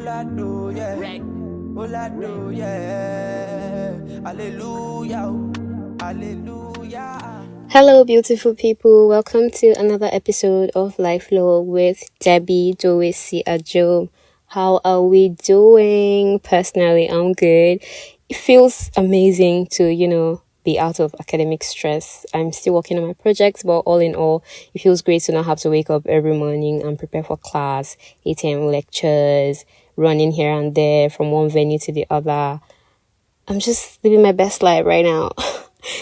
do, yeah. Do, yeah. Hallelujah. Hallelujah. Hello, beautiful people. Welcome to another episode of Life Law with Debbie Doisi Ajo. How are we doing? Personally, I'm good. It feels amazing to, be out of academic stress. I'm still working on my projects, but all in all, it feels great to not have to wake up every morning and prepare for class, 8 a.m. lectures, running here and there from one venue to the other. I'm just living my best life right now.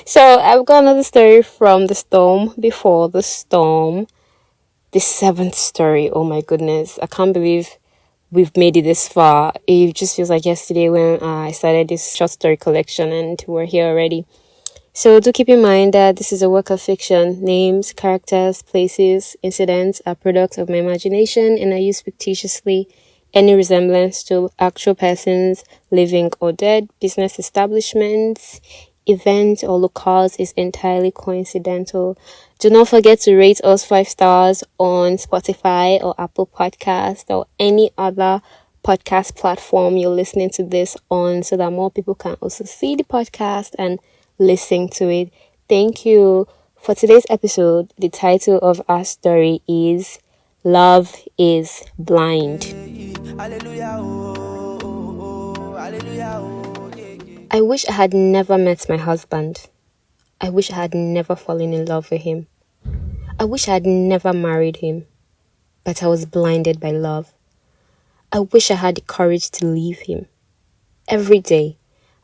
So I've got another story from the storm before the storm. The 7th story. Oh my goodness. I can't believe we've made it this far. It just feels like yesterday when I started this short story collection and we're here already. So do keep in mind that this is a work of fiction. Names, characters, places, incidents are products of my imagination and are used fictitiously. Any resemblance to actual persons, living or dead, business establishments, events or locales is entirely coincidental. Do not forget to rate us 5 stars on Spotify or Apple Podcast or any other podcast platform you're listening to this on so that more people can also see the podcast and listen to it. Thank you. For today's episode, the title of our story is Love is Blind. Hallelujah. Hallelujah. I wish I had never met my husband. I wish I had never fallen in love with him. I wish I had never married him. But I was blinded by love. I wish I had the courage to leave him. Every day,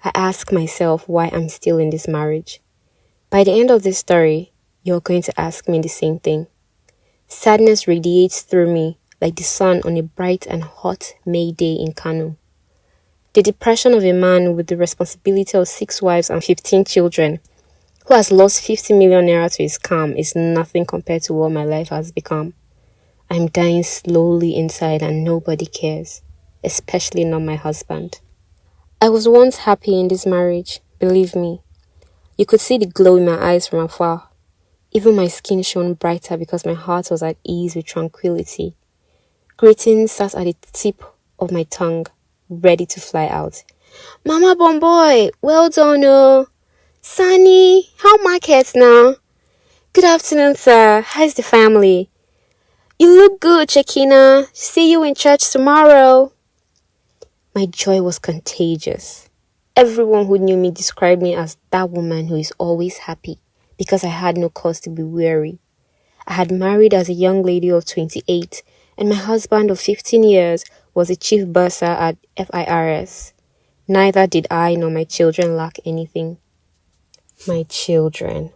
I ask myself why I'm still in this marriage. By the end of this story, you're going to ask me the same thing. Sadness radiates through me like the sun on a bright and hot May day in Kano. The depression of a man with the responsibility of 6 wives and 15 children, who has lost 50 million naira to his scam, is nothing compared to what my life has become. I'm dying slowly inside and nobody cares, especially not my husband. I was once happy in this marriage, believe me. You could see the glow in my eyes from afar. Even my skin shone brighter because my heart was at ease with tranquility. Greetings sat at the tip of my tongue, ready to fly out. Mama Bomboy, well done, oh. Sunny, how markets now? Good afternoon, sir. How's the family? You look good, Shekina. See you in church tomorrow. My joy was contagious. Everyone who knew me described me as that woman who is always happy because I had no cause to be weary. I had married as a young lady of 28 and my husband of 15 years was a chief bursar at FIRS. Neither did I nor my children lack anything. My children.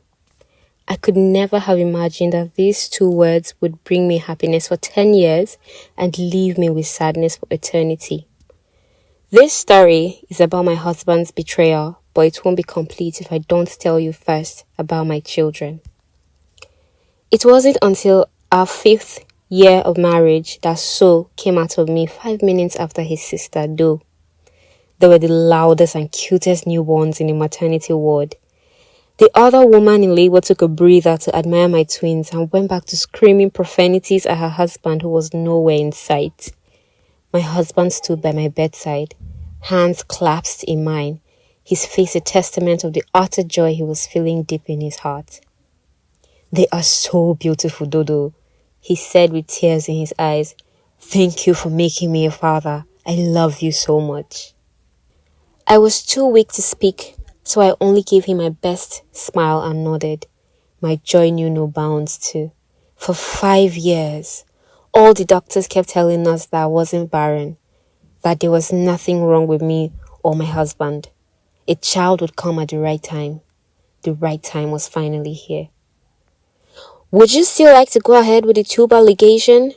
I could never have imagined that these 2 words would bring me happiness for 10 years and leave me with sadness for eternity. This story is about my husband's betrayal, but it won't be complete if I don't tell you first about my children. It wasn't until our 5th year of marriage that So came out of me 5 minutes after his sister Do. They were the loudest and cutest newborns in the maternity ward. The other woman in labor took a breather to admire my twins and went back to screaming profanities at her husband who was nowhere in sight. My husband stood by my bedside, hands clasped in mine, his face a testament of the utter joy he was feeling deep in his heart. They are so beautiful, Dodo, he said with tears in his eyes. Thank you for making me a father. I love you so much. I was too weak to speak, so I only gave him my best smile and nodded. My joy knew no bounds too. For 5 years, all the doctors kept telling us that I wasn't barren, that there was nothing wrong with me or my husband. A child would come at the right time. The right time was finally here. Would you still like to go ahead with the tubal ligation?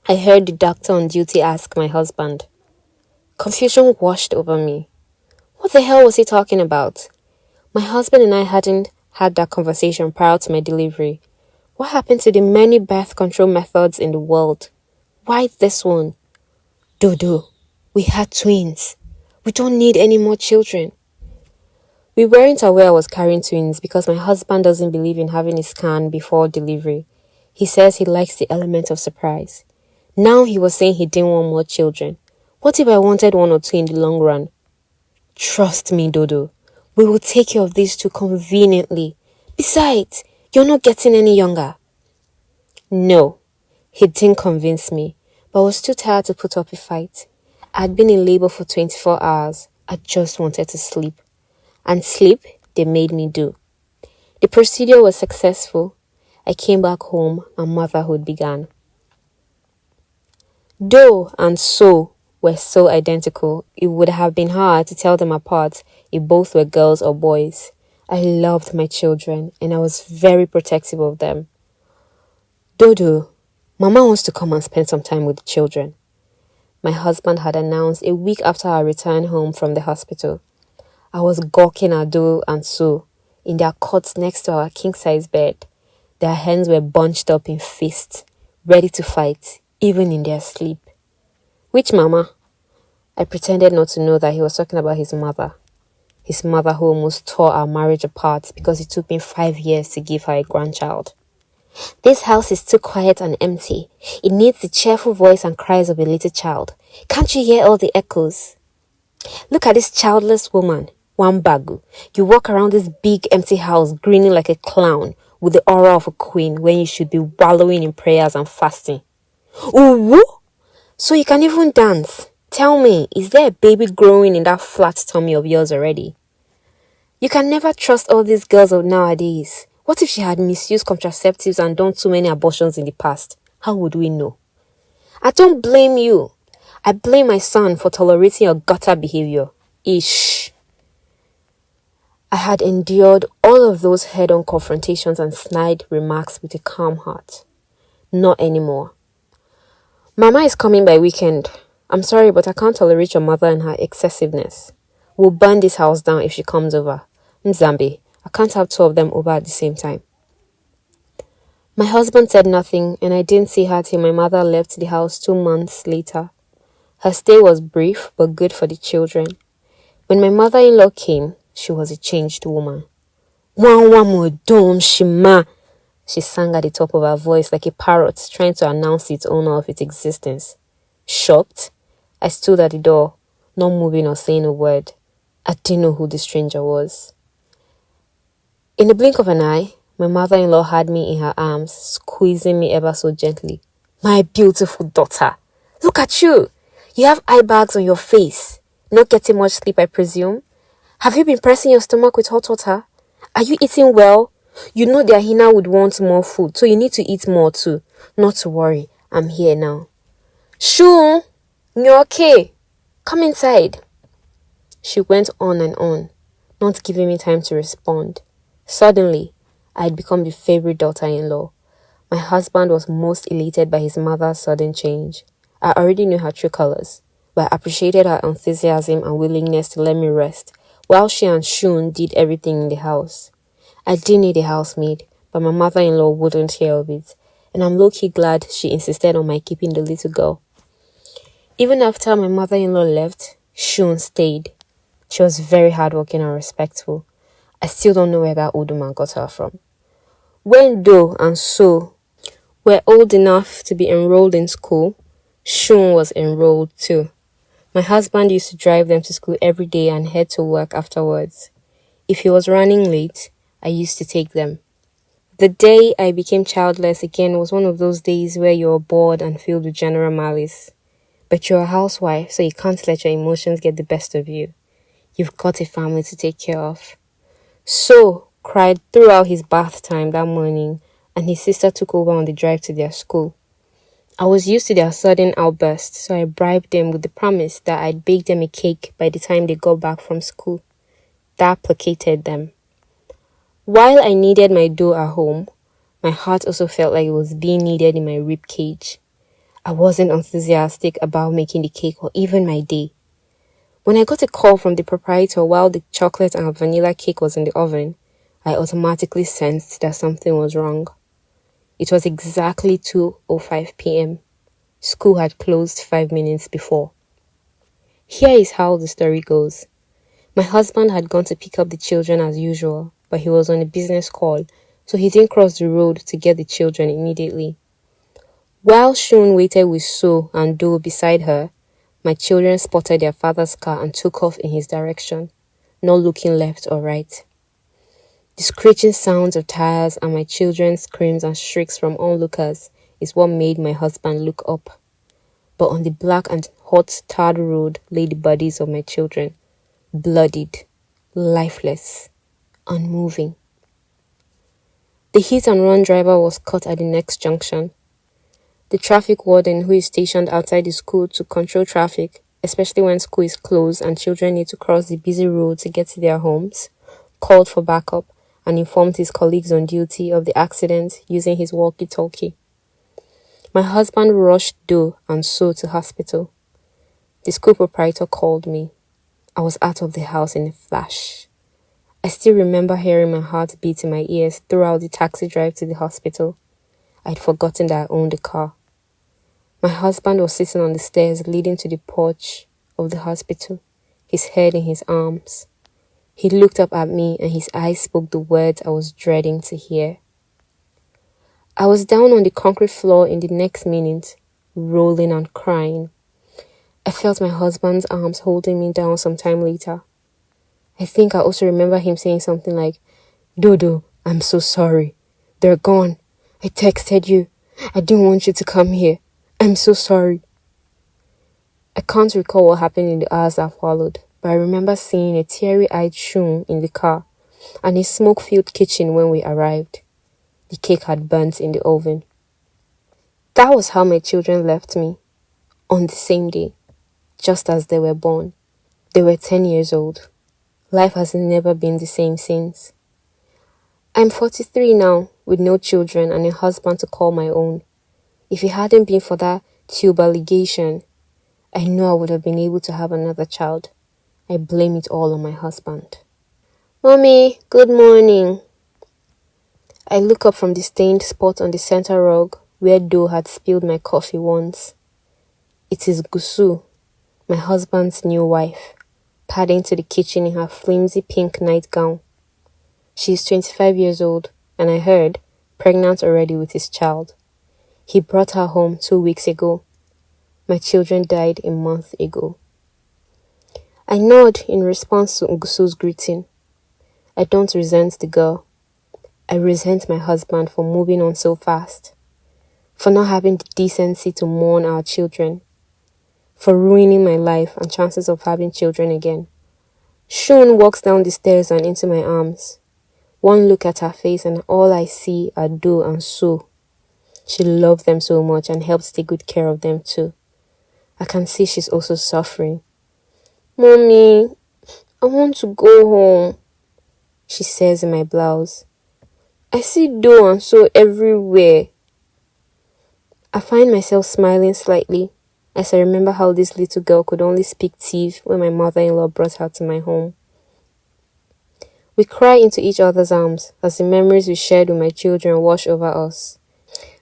I heard the doctor on duty ask my husband. Confusion washed over me. What the hell was he talking about? My husband and I hadn't had that conversation prior to my delivery. What happened to the many birth control methods in the world? Why this one? Dodo, we had twins. We don't need any more children. We weren't aware I was carrying twins because my husband doesn't believe in having a scan before delivery. He says he likes the element of surprise. Now he was saying he didn't want more children. What if I wanted one or two in the long run? Trust me, Dodo. We will take care of these two conveniently. Besides, you're not getting any younger. No, he didn't convince me, but I was too tired to put up a fight. I'd been in labor for 24 hours. I just wanted to sleep. And sleep, they made me do. The procedure was successful. I came back home and motherhood began. Though and so were so identical, it would have been hard to tell them apart if both were girls or boys. I loved my children and I was very protective of them. Dodo, Mama wants to come and spend some time with the children. My husband had announced a week after our return home from the hospital. I was gawking at Do and Sue in their cots next to our king-size bed. Their hands were bunched up in fists, ready to fight, even in their sleep. Which mama? I pretended not to know that he was talking about his mother. His mother who almost tore our marriage apart because it took me 5 years to give her a grandchild. This house is too quiet and empty. It needs the cheerful voice and cries of a little child. Can't you hear all the echoes? Look at this childless woman, Wambagu. You walk around this big empty house grinning like a clown with the aura of a queen when you should be wallowing in prayers and fasting. Ooh, so you can even dance. Tell me, is there a baby growing in that flat tummy of yours already? You can never trust all these girls of nowadays. What if she had misused contraceptives and done too many abortions in the past? How would we know? I don't blame you. I blame my son for tolerating your gutter behavior. Ish. I had endured all of those head-on confrontations and snide remarks with a calm heart. Not anymore. Mama is coming by weekend. I'm sorry, but I can't tolerate your mother and her excessiveness. We'll burn this house down if she comes over. Mzambi, I can't have two of them over at the same time. My husband said nothing, and I didn't see her till my mother left the house 2 months later. Her stay was brief, but good for the children. When my mother-in-law came, she was a changed woman. Shima, she sang at the top of her voice like a parrot trying to announce its owner of its existence. Shocked, I stood at the door, not moving or saying a word. I didn't know who the stranger was. In the blink of an eye, my mother-in-law had me in her arms, squeezing me ever so gently. My beautiful daughter, look at you. You have eye bags on your face. Not getting much sleep, I presume. Have you been pressing your stomach with hot water? Are you eating well? You know the Ahina would want more food, so you need to eat more too. Not to worry, I'm here now. Shoo, you're okay. Come inside. She went on and on, not giving me time to respond. Suddenly, I had become the favorite daughter-in-law. My husband was most elated by his mother's sudden change. I already knew her true colors, but I appreciated her enthusiasm and willingness to let me rest, while she and Shun did everything in the house. I didn't need a housemaid, but my mother-in-law wouldn't hear of it, and I'm low-key glad she insisted on my keeping the little girl. Even after my mother-in-law left, Shun stayed. She was very hardworking and respectful. I still don't know where that old woman got her from. When Do and So were old enough to be enrolled in school, Shun was enrolled too. My husband used to drive them to school every day and head to work afterwards. If he was running late, I used to take them. The day I became childless again was one of those days where you're bored and filled with general malice. But you're a housewife, so you can't let your emotions get the best of you. You've got a family to take care of. So cried throughout his bath time that morning, and his sister took over on the drive to their school. I was used to their sudden outbursts, so I bribed them with the promise that I'd bake them a cake by the time they got back from school. That placated them. While I needed my dough at home, my heart also felt like it was being needed in my rib cage. I wasn't enthusiastic about making the cake or even my day. When I got a call from the proprietor while the chocolate and vanilla cake was in the oven, I automatically sensed that something was wrong. It was exactly 2:05 p.m. School had closed 5 minutes before. Here is how the story goes. My husband had gone to pick up the children as usual, but he was on a business call, so he didn't cross the road to get the children immediately. While Shun waited with So and Do beside her, My children spotted their father's car and took off in his direction, not looking left or right. The screeching sounds of tires and my children's screams and shrieks from onlookers is what made my husband look up. But on the black and hot tarred road lay the bodies of my children, bloodied, lifeless, unmoving. The hit-and-run driver was caught at the next junction. The traffic warden, who is stationed outside the school to control traffic, especially when school is closed and children need to cross the busy road to get to their homes, called for backup and informed his colleagues on duty of the accident using his walkie-talkie. My husband rushed Do and So to hospital. The school proprietor called me. I was out of the house in a flash. I still remember hearing my heart beat in my ears throughout the taxi drive to the hospital. I'd forgotten that I owned a car. My husband was sitting on the stairs leading to the porch of the hospital, his head in his arms. He looked up at me and his eyes spoke the words I was dreading to hear. I was down on the concrete floor in the next minute, rolling and crying. I felt my husband's arms holding me down some time later. I think I also remember him saying something like, "Dodo, I'm so sorry. They're gone. I texted you. I didn't want you to come here. I'm so sorry." I can't recall what happened in the hours that followed, but I remember seeing a teary-eyed Shun in the car and a smoke-filled kitchen when we arrived. The cake had burnt in the oven. That was how my children left me, on the same day, just as they were born. They were 10 years old. Life has never been the same since. I'm 43 now, with no children and a husband to call my own. If it hadn't been for that tubal ligation, I know I would have been able to have another child. I blame it all on my husband. "Mommy, good morning." I look up from the stained spot on the center rug where Do had spilled my coffee once. It is Gusu, my husband's new wife, padding to the kitchen in her flimsy pink nightgown. She is 25 years old and I heard, pregnant already with his child. He brought her home 2 weeks ago. My children died a month ago. I nod in response to Ngusu's greeting. I don't resent the girl. I resent my husband for moving on so fast, for not having the decency to mourn our children, for ruining my life and chances of having children again. Shun walks down the stairs and into my arms. One look at her face and all I see are Do and So. She loves them so much and helps take good care of them too. I can see she's also suffering. "Mommy, I want to go home," she says in my blouse. "I see Do and So everywhere." I find myself smiling slightly as I remember how this little girl could only speak Tiv when my mother-in-law brought her to my home. We cry into each other's arms as the memories we shared with my children wash over us.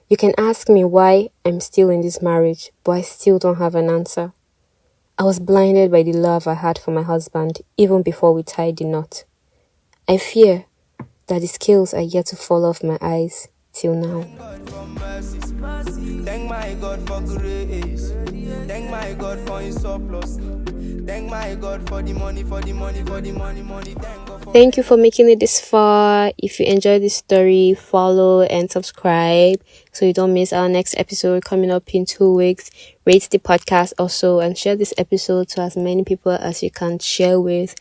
You can ask me why I'm still in this marriage, but I still don't have an answer. I was blinded by the love I had for my husband even before we tied the knot. I fear that the scales are yet to fall off my eyes till now. Thank God for mercies. Thank my God for grace. Thank my God for his surplus. Thank my God for the money. Thank you for making it this far. If you enjoyed this story, follow and subscribe so you don't miss our next episode coming up in 2 weeks. Rate the podcast also and share this episode to as many people as you can share with.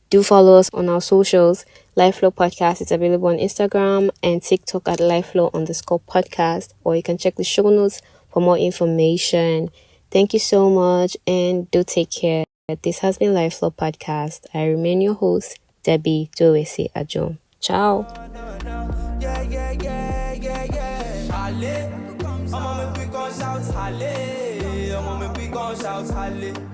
Do follow us on our socials. LifeFlow Podcast is available on Instagram and TikTok at LifeFlow_podcast, or you can check the show notes for more information. Thank you so much and do take care. This has been LifeFlow Podcast. I remain your host, Debbie Joesi Ajom. Ciao. Yeah.